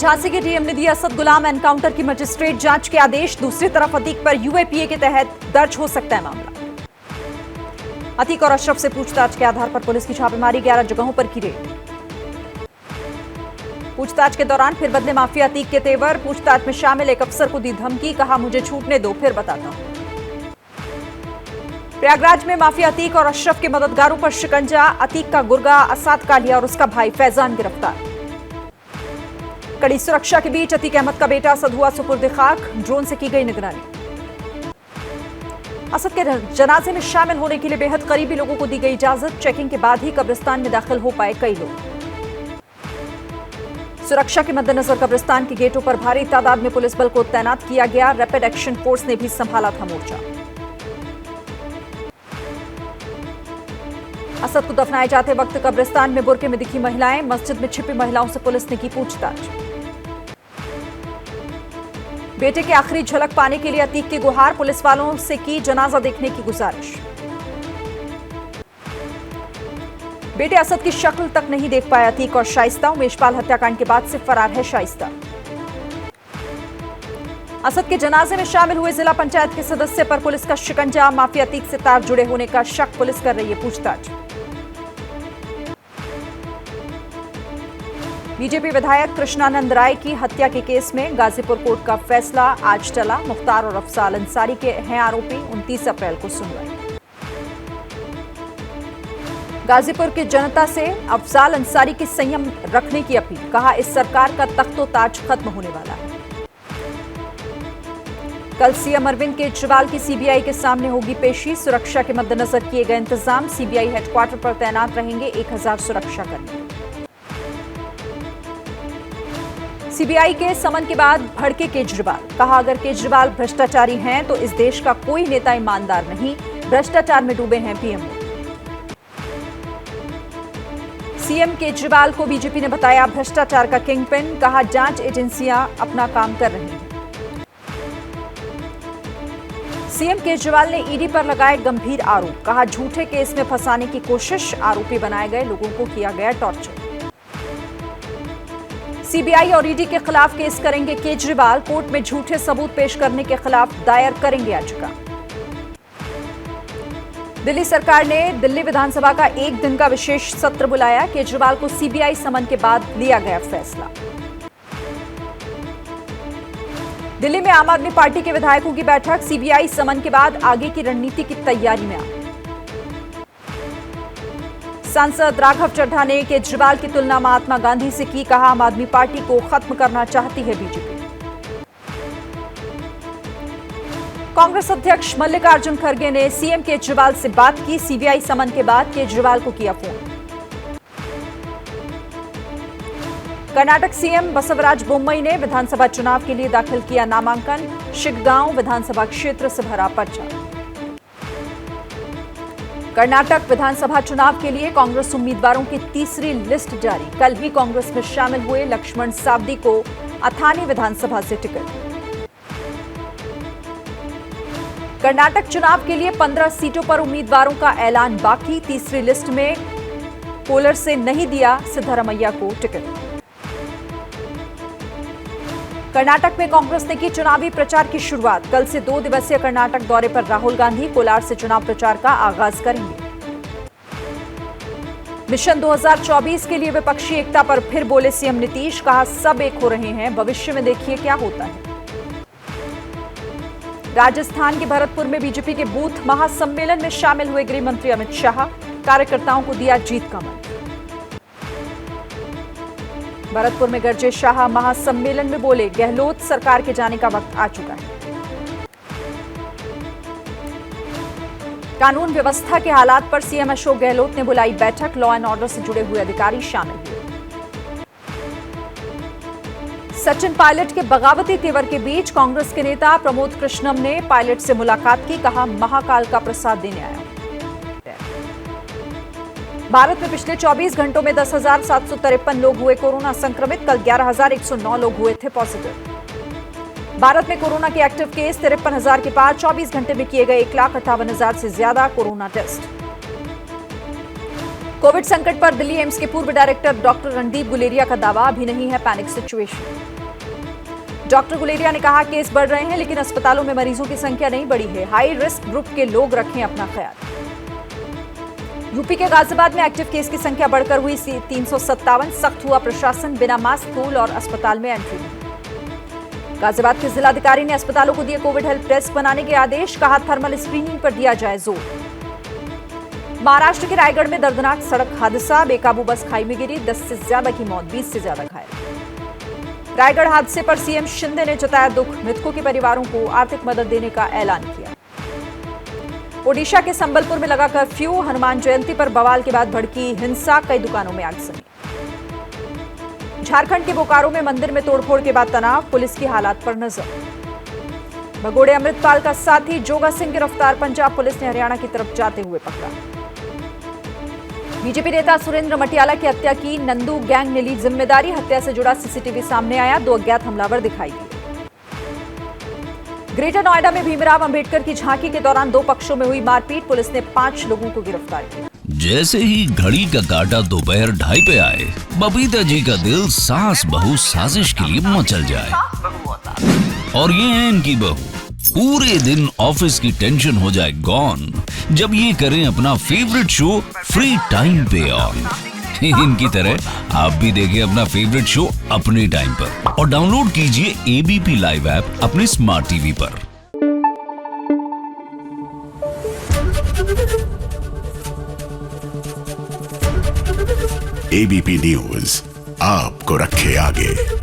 झांसी के डीएम ने दिया असद गुलाम एनकाउंटर की मजिस्ट्रेट जांच के आदेश। दूसरी तरफ अतीक पर यूएपीए के तहत दर्ज हो सकता है मामला। अतीक और अशरफ से पूछताछ के आधार पर पुलिस की छापेमारी, 11 जगहों पर की रेड। पूछताछ के दौरान फिर बदले माफिया अतीक के तेवर। पूछताछ में शामिल एक अफसर को दी धमकी, कहा मुझे छूटने दो फिर बताता हूं। प्रयागराज में माफिया अतीक और अशरफ के मददगारों पर शिकंजा। अतीक का गुर्गा असाद कालिया और उसका भाई फैजान गिरफ्तार। कड़ी सुरक्षा के बीच अतीक अहमद का बेटा असद हुआ सुपुर्द खाक, ड्रोन से की गई निगरानी। असद के जनाजे में शामिल होने के लिए बेहद करीबी लोगों को दी गई इजाजत। चेकिंग के बाद ही कब्रिस्तान में दाखिल हो पाए कई लोग। सुरक्षा के मद्देनजर कब्रिस्तान के गेटों पर भारी तादाद में पुलिस बल को तैनात किया गया। रैपिड एक्शन फोर्स ने भी संभाला था मोर्चा। असद को दफनाए जाते वक्त कब्रिस्तान में बुरके में दिखी महिलाएं। मस्जिद में छिपी महिलाओं से पुलिस ने की पूछताछ। बेटे की आखिरी झलक पाने के लिए अतीक की गुहार। पुलिस वालों से की जनाजा देखने की गुजारिश। बेटे असद की शक्ल तक नहीं देख पाया अतीक और शाइस्ता। उमेशपाल हत्याकांड के बाद से फरार है शाइस्ता। असद के जनाजे में शामिल हुए जिला पंचायत के सदस्य पर पुलिस का शिकंजा। माफिया अतीक से तार जुड़े होने का शक, पुलिस कर रही है पूछताछ। बीजेपी विधायक कृष्णानंद राय की हत्या के केस में गाजीपुर कोर्ट का फैसला आज टला। मुख्तार और अफजाल अंसारी के हैं आरोपी। 29 अप्रैल को सुनवाई। गाजीपुर की जनता से अफजाल अंसारी की संयम रखने की अपील, कहा इस सरकार का तख्तो-ताज खत्म होने वाला है। कल सीएम अरविंद केजरीवाल की सीबीआई के सामने होगी पेशी। सुरक्षा के मद्देनजर किए गए इंतजाम। सीबीआई हेडक्वार्टर पर तैनात रहेंगे 1000 सुरक्षाकर्मी। सीबीआई के समन के बाद भड़के केजरीवाल, कहा अगर केजरीवाल भ्रष्टाचारी हैं तो इस देश का कोई नेता ईमानदार नहीं। भ्रष्टाचार में डूबे हैं पीएम। सीएम केजरीवाल को बीजेपी ने बताया भ्रष्टाचार का किंगपिन, कहा जांच एजेंसियां अपना काम कर रही हैं। सीएम केजरीवाल ने ईडी पर लगाए गंभीर आरोप, कहा झूठे केस में फंसाने की कोशिश। आरोपी बनाए गए लोगों को किया गया टॉर्चर। सीबीआई और ईडी के खिलाफ केस करेंगे केजरीवाल। कोर्ट में झूठे सबूत पेश करने के खिलाफ दायर करेंगे याचिका। दिल्ली सरकार ने दिल्ली विधानसभा का एक दिन का विशेष सत्र बुलाया। केजरीवाल को सीबीआई समन के बाद लिया गया फैसला। दिल्ली में आम आदमी पार्टी के विधायकों की बैठक। सीबीआई समन के बाद आगे की रणनीति की तैयारी में आ। सांसद राघव चड्ढा ने केजरीवाल की तुलना महात्मा गांधी से की, कहा आम आदमी पार्टी को खत्म करना चाहती है बीजेपी। कांग्रेस अध्यक्ष मल्लिकार्जुन खड़गे ने सीएम केजरीवाल से बात की। सीबीआई समन के बाद केजरीवाल को किया फोन। कर्नाटक सीएम बसवराज बोम्मई ने विधानसभा चुनाव के लिए दाखिल किया नामांकन। शिग्गांव विधानसभा क्षेत्र से भरा पर्चा। कर्नाटक विधानसभा चुनाव के लिए कांग्रेस उम्मीदवारों की तीसरी लिस्ट जारी। कल ही कांग्रेस में शामिल हुए लक्ष्मण सावदी को अथानी विधानसभा से टिकट। कर्नाटक चुनाव के लिए 15 सीटों पर उम्मीदवारों का ऐलान बाकी। तीसरी लिस्ट में कोलर से नहीं दिया सिद्धारमैया को टिकट। कर्नाटक में कांग्रेस ने की चुनावी प्रचार की शुरुआत। कल से 2 दिवसीय कर्नाटक दौरे पर राहुल गांधी कोलार से चुनाव प्रचार का आगाज करेंगे। मिशन 2024 के लिए विपक्षी एकता पर फिर बोले सीएम नीतीश, कहा सब एक हो रहे हैं, भविष्य में देखिए क्या होता है। राजस्थान के भरतपुर में बीजेपी के बूथ महासम्मेलन में शामिल हुए गृह मंत्री अमित शाह। कार्यकर्ताओं को दिया जीत का मंत्र। भरतपुर में गरजे शाह। महासम्मेलन में बोले गहलोत सरकार के जाने का वक्त आ चुका है। कानून व्यवस्था के हालात पर सीएम अशोक गहलोत ने बुलाई बैठक। लॉ एंड ऑर्डर से जुड़े हुए अधिकारी शामिल हुए। सचिन पायलट के बगावती तेवर के बीच कांग्रेस के नेता प्रमोद कृष्णम ने पायलट से मुलाकात की, कहा महाकाल का प्रसाद देने आया। भारत में पिछले 24 घंटों में 10,753 लोग हुए कोरोना संक्रमित। कल 11,109 लोग हुए थे पॉजिटिव। भारत में कोरोना के एक्टिव केस 53,000 के पार। 24 घंटे में किए गए 1,58,000 से ज्यादा कोरोना टेस्ट। कोविड संकट पर दिल्ली एम्स के पूर्व डायरेक्टर डॉक्टर रणदीप गुलेरिया का दावा, अभी नहीं है पैनिक सिचुएशन। डॉक्टर गुलेरिया ने कहा केस बढ़ रहे हैं लेकिन अस्पतालों में मरीजों की संख्या नहीं बढ़ी है। हाई रिस्क ग्रुप के लोग रखें अपना ख्याल। यूपी के गाजियाबाद में एक्टिव केस की संख्या बढ़कर हुई 357। सख्त हुआ प्रशासन, बिना मास्क, टूल और अस्पताल में एंट्री नहीं। गाजियाबाद के जिलाधिकारी ने अस्पतालों को दिए कोविड हेल्प डेस्क बनाने के आदेश, कहा थर्मल स्क्रीनिंग पर दिया जाए जोर। महाराष्ट्र के रायगढ़ में दर्दनाक सड़क हादसा, बेकाबू बस खाई में गिरी, 10 से ज्यादा की मौत, 20 से ज्यादा घायल। रायगढ़ हादसे पर सीएम शिंदे ने जताया दुख, मृतकों के परिवारों को आर्थिक मदद देने का ऐलान किया। ओडिशा के संबलपुर में लगा कर्फ्यू, हनुमान जयंती पर बवाल के बाद भड़की हिंसा, कई दुकानों में आगजनी। झारखंड के बोकारो में मंदिर में तोड़फोड़ के बाद तनाव, पुलिस की हालात पर नजर। भगोड़े अमृतपाल का साथी जोगा सिंह गिरफ्तार, पंजाब पुलिस ने हरियाणा की तरफ जाते हुए पकड़ा। बीजेपी नेता सुरेंद्र मटियाला की हत्या की नंदू गैंग ने ली जिम्मेदारी, हत्या से जुड़ा सीसीटीवी सामने आया, 2 अज्ञात हमलावर दिखाई दिए। ग्रेटर नोएडा में भीमराव अंबेडकर की झांकी के दौरान 2 पक्षों में हुई मारपीट, पुलिस ने 5 लोगों को गिरफ्तार किया। जैसे ही घड़ी का काटा दोपहर 2:30 पे आए, बबीता जी का दिल सास बहू साजिश के लिए मचल जाए। और ये है इनकी बहू, पूरे दिन ऑफिस की टेंशन हो जाए गॉन जब ये करें अपना फेवरेट शो फ्री टाइम पे ऑन। इनकी तरह आप भी देखिए अपना फेवरेट शो अपने टाइम पर और डाउनलोड कीजिए एबीपी लाइव ऐप अपने स्मार्ट टीवी पर। एबीपी न्यूज आपको रखे आगे।